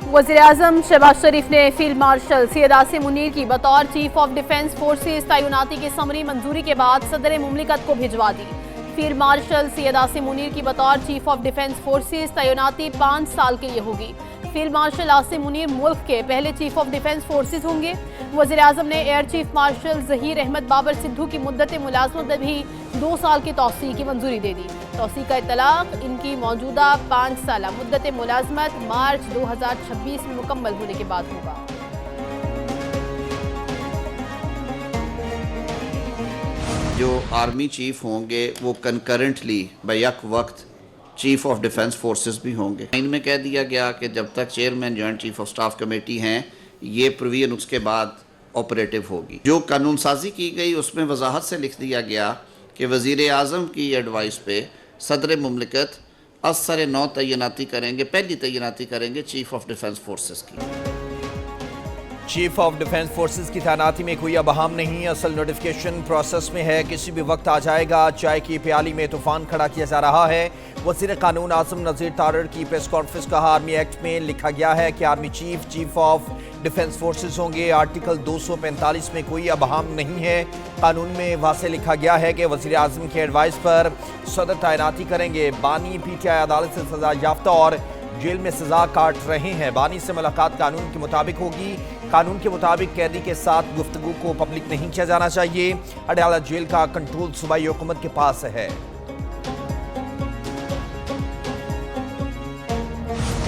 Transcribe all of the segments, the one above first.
वज़ीर-ए-आज़म शहबाज शरीफ ने field marshal Syed Asim Munir की बतौर चीफ ऑफ डिफेंस फोर्सेस तैनाती की समरी मंजूरी के बाद सदर मुमलिकत को भिजवा दी। फील्ड मार्शल सैयद आसिम मुनीर की बतौर चीफ ऑफ डिफेंस फोर्सेस तैनाती 5 साल के लिए होगी। फील्ड मार्शल आसिम मुनीर मुल्क के पहले चीफ ऑफ डिफेंस फोर्सेस होंगे। वज़ीर-ए-आज़म ने air chief marshal Zaheer Ahmed Babar Sidhu की मुद्दत मुलाज़मत में भी 2 साल की तौसीअ की मंजूरी दे दी। तौसीअ का इतलाक़ इनकी मौजूदा 5 साल मुद्दत मुलाज़मत मार्च 2026 में मुकम्मल होने के बाद होगा। जो आर्मी चीफ होंगे वो कंकरेंटली बैक वक्त चीफ ऑफ डिफेंस फोर्सेस भी होंगे। इनमें कह दिया गया कि जब तक chairman joint chief of staff committee हैं ये प्रोविजन उसके बाद ऑपरेटिव होगी। जो कानून साजी की गई उसमें वजाहत से लिख दिया गया कि वज़ीर आज़म की एडवाइस पे सदर मुमलिकत असर नौ तैनाती करेंगे, पहली तैनाती करेंगे चीफ ऑफ डिफेंस फोर्सेस की। चीफ ऑफ डिफेंस फोर्सेस की तैनाती में कोई अबहम नहीं, असल नोटिफिकेशन प्रोसेस में है, किसी भी वक्त आ जाएगा। चाय की प्याली में तूफान खड़ा किया जा रहा है। वज़ीर कानून आज़म नज़ीर तारड़ की प्रेस कॉन्फ्रेंस कहा आर्मी एक्ट में लिखा गया है कि army chief of defence forces होंगे। आर्टिकल 245 में कोई अबहम नहीं है। कानून में वाज़ेह लिखा गया है कि वज़ीर आज़म की एडवाइस पर सदर तैनाती करेंगे। बानी PTI अदालत से सजा याफ्ता और जेल में सजा काट रहे हैं। बानी से मुलाकात कानून के मुताबिक होगी। कानून के मुताबिक कैदी के साथ गुफ्तगू को पब्लिक नहीं किया जाना चाहिए। अडयाला जेल का कंट्रोल सूबाई हुकूमत के पास है।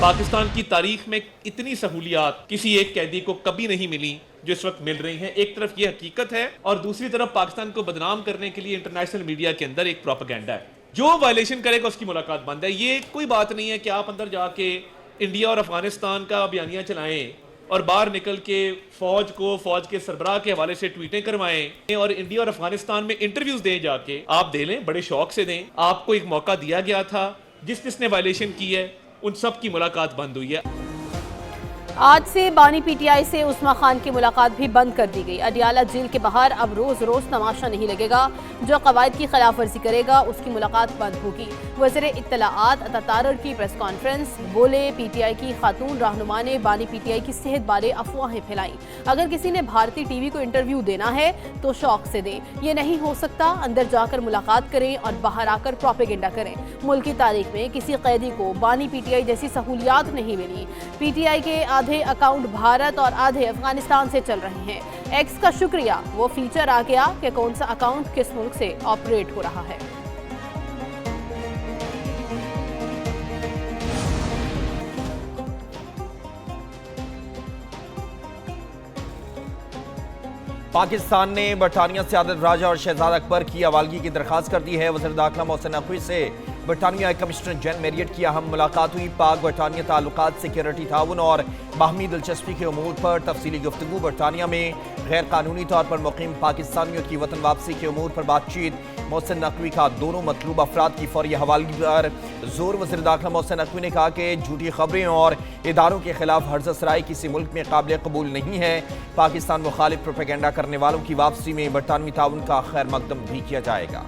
पाकिस्तान की तारीख में इतनी सहूलियात किसी एक कैदी को कभी नहीं मिली जो इस वक्त मिल रही हैं। एक तरफ ये हकीकत है और दूसरी तरफ पाकिस्तान को बदनाम करने के लिए इंटरनेशनल मीडिया के अंदर एक प्रोपेगेंडा है। जो वायलेशन करेगा उसकी मुलाकात बंद है। ये कोई बात नहीं है कि आप अंदर जाके इंडिया और अफगानिस्तान का बयानिया चलाएं और बाहर निकल के फौज के सरबराह के हवाले से ट्वीटें करवाएं और इंडिया और अफगानिस्तान में इंटरव्यूज दें। जाके आप दे लें, बड़े शौक से दें। आपको एक मौका दिया गया था। जिसने वायलेशन की है उन सब की मुलाकात बंद हुई है। आज से बानी PTI से उस्मा खान की मुलाकात भी बंद कर दी गई। अडयाला जेल के बाहर अब रोज रोज तमाशा नहीं लगेगा। जो कवायद की खिलाफ वर्जी करेगा उसकी मुलाकात बंद होगी। वज़ीर इत्तलाआत अता तारड़ की प्रेस कॉन्फ्रेंस बोले PTI की खातून रहनुमा ने बानी PTI की सेहत बारे अफवाहें फैलाई। अगर किसी ने भारतीय TV को इंटरव्यू देना है तो शौक से दे, ये नहीं हो सकता अंदर जाकर मुलाकात करें और बाहर आकर प्रोपेगेंडा करें। मुल्क की तारीख में किसी कैदी को बानी PTI जैसी सहूलियात नहीं मिली। PTI के आधे अकाउंट भारत और आधे अफगानिस्तान से चल रहे हैं। एक्स का शुक्रिया, वो फीचर आ गया कि कौन सा अकाउंट किस मुल्क से ऑपरेट हो रहा है। पाकिस्तान ने बरतानिया से आदिल राजा और शहजाद अकबर की हवालगी की दरखास्त कर दी है। वज़ीर दाखिला मोहसिन नकवी से बरतानिया कमिश्नर जनरल मेरियट की अहम मुलाकात हुई। पाक बरतानिया ताल्लुकात, सिक्योरिटी ताउन और बाहमी दिलचस्पी के उमूर पर तफसीली गुफ्तगू। बरतानिया में गैर कानूनी तौर पर मुकीम पाकिस्तानियों की वतन वापसी के उमूर पर बातचीत। मोहसिन नकवी का दोनों मतलूब अफराद की फौरी हवालगी पर जोर। वज़ीर दाखिला मोहसिन नकवी ने कहा कि झूठी खबरें और इदारों के खिलाफ हर्ज़त सराई किसी मुल्क में काबिल कबूल नहीं है। पाकिस्तान मुखालिफ प्रोपेगेंडा करने वालों की वापसी में बरतानवी ताउन का खैर मकदम भी किया जाएगा।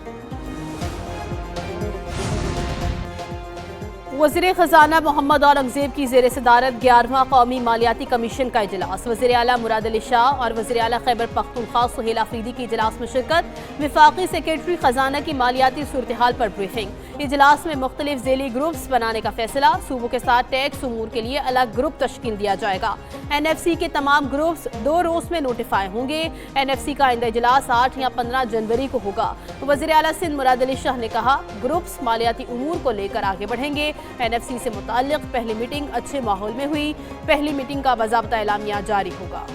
वज़ीर ख़ज़ाना मोहम्मद औरंगज़ेब की ज़ेर सदारत 11वां कौमी मालियाती कमीशन का इजलास। वज़ीर आला मुराद अली शाह और वज़ीर आला खैबर पख्तूनख्वा सुहेल आफरीदी की इजलास में शिरकत। वफाकी सेक्रेटरी ख़ज़ाना की मालियाती सूरत हाल पर ब्रीफिंग। इजलास में मुख्तलिफ ज़ेली ग्रुप्स बनाने का फैसला। सूबों के साथ टैक्स उमूर के लिए अलग ग्रुप तश्कील दिया जाएगा। NFC के तमाम ग्रुप्स 2 रोज़ में नोटिफाई होंगे। NFC का आइंदा इजलास 8 या 15 जनवरी को होगा। वज़ीर आला सिंध मुराद अली शाह ने कहा ग्रुप्स मालियाती उमूर को लेकर आगे बढ़ेंगे। NFC से मुताल्लिक़ पहली मीटिंग अच्छे माहौल में हुई। पहली मीटिंग का बाज़ाब्ता एलामिया जारी होगा।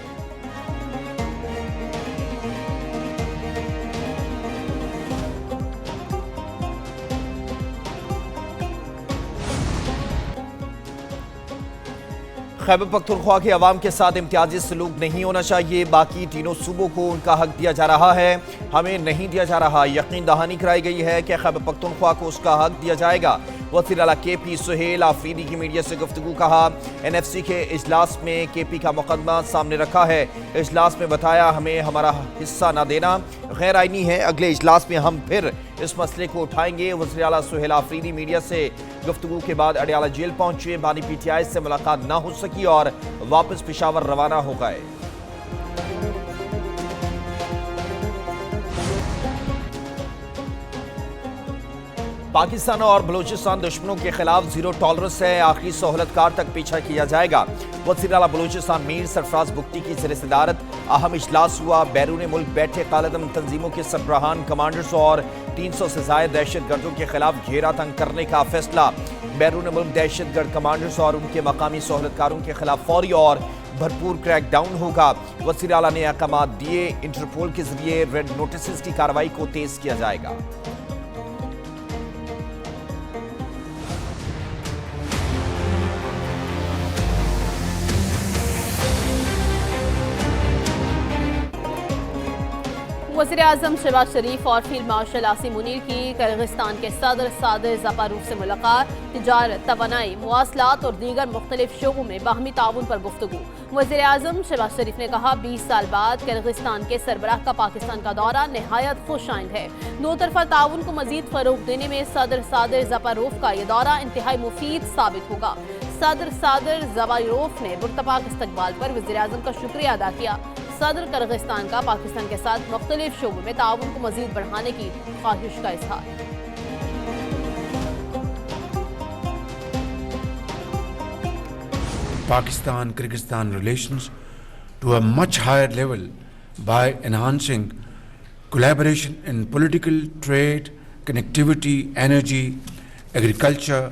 खैबर पख्तूनख्वा के अवाम के साथ इम्तियाजी सलूक नहीं होना चाहिए। बाकी तीनों सूबों को उनका हक दिया जा रहा है, हमें नहीं दिया जा रहा। यकीन दहानी कराई गई है कि खैबर पख्तूनख्वा को उसका हक दिया जाएगा। वज़ीर आला KP सुहेल आफरीदी की मीडिया से गुफ्तगू। कहा NFC के इजलास में KP का मुकदमा सामने रखा है। इजलास में बताया हमें हमारा हिस्सा न देना गैर आईनी है। अगले इजलास में हम फिर इस मसले को उठाएंगे। वज़ीर आला सुहेल आफरीदी मीडिया से गुफ्तगू के बाद अडियाला जेल पहुंचे। बानी PTI से मुलाकात ना हो सकी और वापस पेशावर रवाना हो गए। पाकिस्तान और बलूचिस्तान दुश्मनों के खिलाफ जीरो टॉलरेंस है। आखिरी सहूलतकार तक पीछा किया जाएगा। वज़ीर आला बलूचिस्तान मीर सरफराज बुख्ती की ज़ेर सदारत अहम इजलास हुआ। बैरून मुल्क बैठे कालदम तंजीमों के सरबराहान कमांडर्स और 300 से ज़ायद दहशत गर्दों के खिलाफ घेरा तंग करने का फैसला। बैरून मुल्क दहशत गर्द कमांडर्स और उनके मकामी सहूलतकारों के खिलाफ फौरी और भरपूर क्रैक डाउन होगा। वज़ीर आला ने अहकाम दिए। इंटरपोल के जरिए रेड नोटिस की कार्रवाई को तेज किया जाएगा। वज़ीर आज़म शहबाज शरीफ और फील्ड मार्शल आसिम मुनीर की किर्गिस्तान के सदर सादिर ज़पारूफ से मुलाकात। तिजारत, तवानाई, मवासलात और दीगर मुख्तलिफ शोबों में बाहमी ताउन पर गुफ्तगू। वज़ीर आज़म शहबाज शरीफ ने कहा 20 साल बाद किर्गिस्तान के सरबराह का पाकिस्तान का दौरा नहायत खुश आइंद है। दो तरफा ताउन को मजीद फ़रोग़ देने में सदर सादिर ज़पारूफ का यह दौरा इंतहाई मुफीद साबित होगा। सदर सादिर ज़पारूफ ने पुरतपाक इस्तकबाल पर वज़ीर आज़म का शुक्रिया अदा किया। सदर किर्गिस्तान का पाकिस्तान के साथ मुख्तलिफ शोबों में ताउन को मजीद बढ़ाने की ख्वाहिश का इज़हार। Pakistan-Kyrgyzstan relations to a much higher level by enhancing collaboration in political, trade, connectivity, energy, agriculture,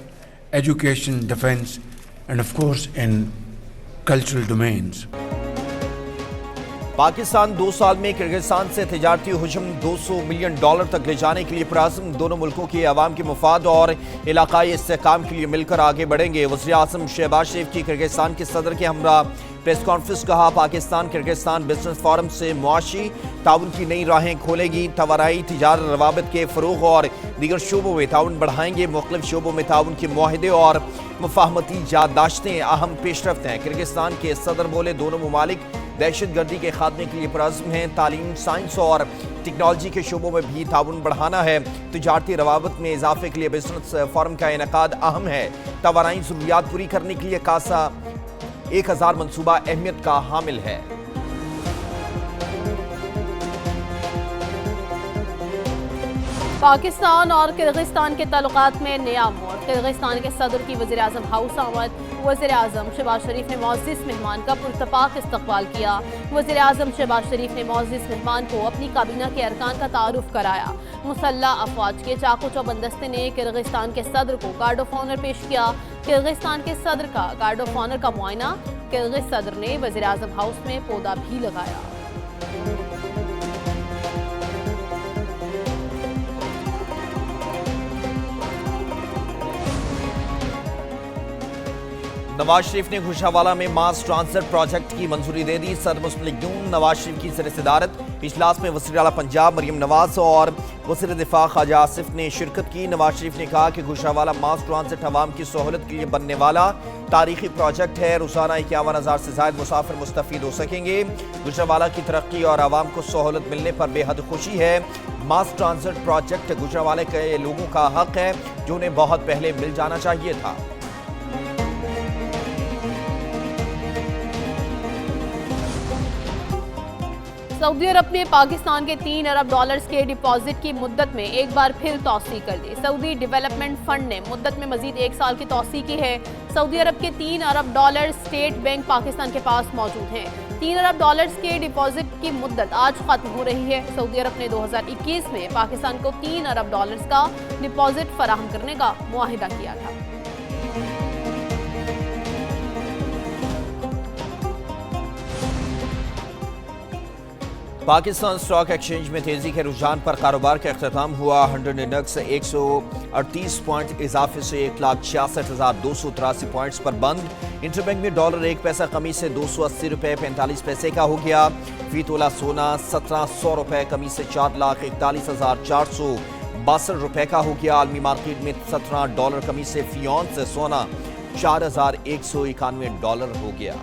education, defense, and of course in cultural domains. Pakistan 2 साल में किर्गिस्तान से तिजारती हुजूम $200 मिलियन तक ले जाने के लिए पुरअज़्म। दोनों मुल्कों के अवाम के मुफाद और इलाकाई इस्तेहकाम के लिए मिलकर आगे बढ़ेंगे। वज़ीर आज़म शहबाज शरीफ की किर्गिस्तान के सदर के हमरा प्रेस कॉन्फ्रेंस। कहा पाकिस्तान किर्गिस्तान बिजनेस फोरम से मुआशी ताउन की नई राहें खोलेगी। तवानाई, तिजारत, रवाबित के फ़रोग़ और दीगर शोबों में ताउन बढ़ाएंगे। मुख्तलिफ शोबों में ताउन के मुआहदे और मुफाहमती याददाश्तें अहम पेशरफ्त हैं। किर्गिस्तान के सदर बोले दोनों मुमालिक दहशत गर्दी के खात्मे के लिए पुरअज़्म हैं। तालीम, साइंस और टेक्नोलॉजी के शोबों में भी ताउन बढ़ाना है। तिजारती रवाबत में इजाफे के लिए बिजनेस फोरम का इनेकाद अहम है। तवानाई ज़रूरियात पूरी करने के लिए कासा 1000 मनसूबा अहमियत का हामिल है। पाकिस्तान और किर्गिस्तान के ताल्लुकात में नया मोड़। किर्गिस्तान के सदर की वज़ीर आज़म हाउस आमद। वज़ीर आज़म शहबाज शरीफ ने मुअज़्ज़िज़ मेहमान का पुरतपाक इस्तकबाल किया। वज़ीर आज़म शहबाज शरीफ ने मुअज़्ज़िज़ मेहमान को अपनी काबीना के अरकान का तारुफ कराया। मुसल्लह अफवाज के चाको चौबंदस्ते ने किर्गिस्तान के सदर को गार्ड ऑफ ऑनर पेश किया। किर्गिस्तान के सदर का गार्ड ऑफ ऑनर का मुआयना। किर्गिज़ सदर ने वज़ीर आज़म हाउस में पौधा भी लगाया। नवाज शरीफ ने घुशावाला में मास ट्रांजिट प्रोजेक्ट की मंजूरी दे दी। सदर मुस्लिम लीग नून नवाज शरीफ की ज़ेर सदारत इजलास में वज़ीर आला पंजाब मरियम नवाज और वज़ीर दिफा ख्वाजा आसिफ ने शिरकत की। नवाज शरीफ ने कहा कि घुशावाला मास ट्रांजिट अवाम की सहूलत के लिए बनने वाला तारीखी प्रोजेक्ट है। रोजाना 51,000 से ज़ायद मुसाफिर मुस्तफ़ीद हो सकेंगे। गुजरावाला की तरक्की और आवाम को सहूलत मिलने पर बेहद खुशी है। मास ट्रांजिट प्रोजेक्ट गुजरावाले के लोगों का हक है जो उन्हें बहुत पहले मिल जाना चाहिए था। सऊदी अरब ने पाकिस्तान के $3 अरब के डिपॉजिट की मुद्दत में एक बार फिर तौसी कर दी। सऊदी डेवलपमेंट फंड ने मुद्दत में मजीद 1 साल की तौसी की है। सऊदी अरब के $3 अरब स्टेट बैंक पाकिस्तान के पास मौजूद हैं। $3 अरब के डिपॉजिट की मुद्दत आज खत्म हो रही है। सऊदी अरब ने 2021 में पाकिस्तान को $3 अरब का डिपॉजिट फराहम करने का मुआहिदा किया था। पाकिस्तान स्टॉक एक्सचेंज में तेजी के रुझान पर कारोबार का अख्ताम हुआ। 100 इंडेक्स 138 पॉइंट इजाफे से 1,66,283 पॉइंट्स पर बंद। इंटरबैंक में डॉलर 1 पैसा कमी से $280.45 का हो गया। फी तोला सोना $1,700 कमी से 4,41,400 ₹62 का हो गया। आलमी मार्केट में $17 कमी से फी औंस से सोना $4,191 हो गया।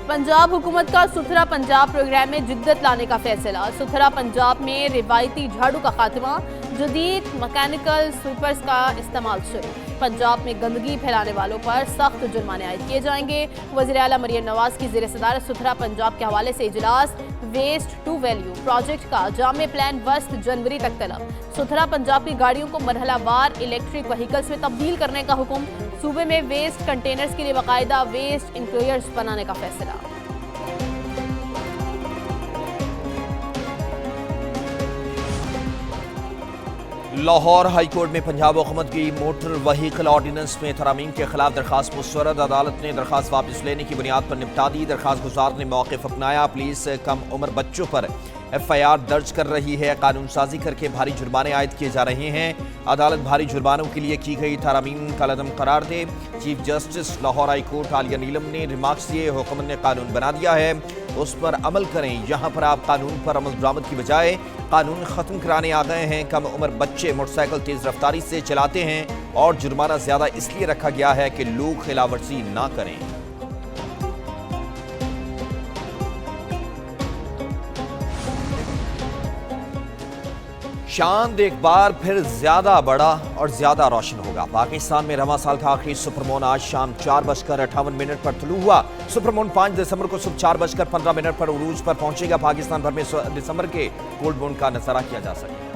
पंजाब हुकूमत का सुथरा पंजाब प्रोग्राम में जिद्दत लाने का फैसला। सुथरा पंजाब में रिवायती झाड़ू का खात्मा, जदीद मैकेनिकल स्वीपर्स का इस्तेमाल शुरू। पंजाब में गंदगी फैलाने वालों पर सख्त जुर्माने आयद किए जाएंगे। वज़ीर आला मरियम नवाज की ज़ेर सदारत सुथरा पंजाब के हवाले से इजलास। वेस्ट टू वैल्यू प्रोजेक्ट का जामे प्लान 1 जनवरी तक तलब। सुथरा पंजाब की गाड़ियों को मरहलावार इलेक्ट्रिक व्हीकल्स में तब्दील करने का हुक्म। सूबे में वेस्ट कंटेनर्स के लिए बाकायदा वेस्ट इंक्लोजर्स बनाने का फैसला। लाहौर हाई कोर्ट में पंजाब हुकूमत की मोटर व्हीकल ऑर्डिनेंस में तरामीम के खिलाफ दरखास्त मुस्तरद। अदालत ने दरखास्त वापस लेने की बुनियाद पर निपटा दी। दरखास्त गुजार ने मौक़िफ़ अपनाया। पुलिस कम उम्र बच्चों पर FIR दर्ज कर रही है। कानून साजी करके भारी जुर्माने आयद किए जा रहे हैं। अदालत भारी जुर्मानों के लिए की गई तरामीम का लदम करार दे। Chief justice Lahore high court आलिया नीलम ने रिमार्क्स दिए, हुकूमत ने कानून बना दिया है, उस पर अमल करें। यहाँ पर आप कानून पर अमल दरामद की बजाय कानून ख़त्म कराने आ गए हैं। कम उम्र बच्चे मोटरसाइकिल तेज़ रफ्तारी से चलाते हैं और जुर्माना ज़्यादा इसलिए रखा गया है कि लोग खिलाफ वर्जी ना करें। चांद एक बार फिर ज्यादा बड़ा और ज्यादा रोशन होगा। पाकिस्तान में रवां साल का आखिरी सुपरमून आज शाम 4:58 पर तुलू हुआ। सुपरमून 5 दिसंबर को सुबह 4:15 पर उरूज पर पहुंचेगा। पाकिस्तान भर में दिसंबर के गोल्ड मून का नजारा किया जा सकेगा।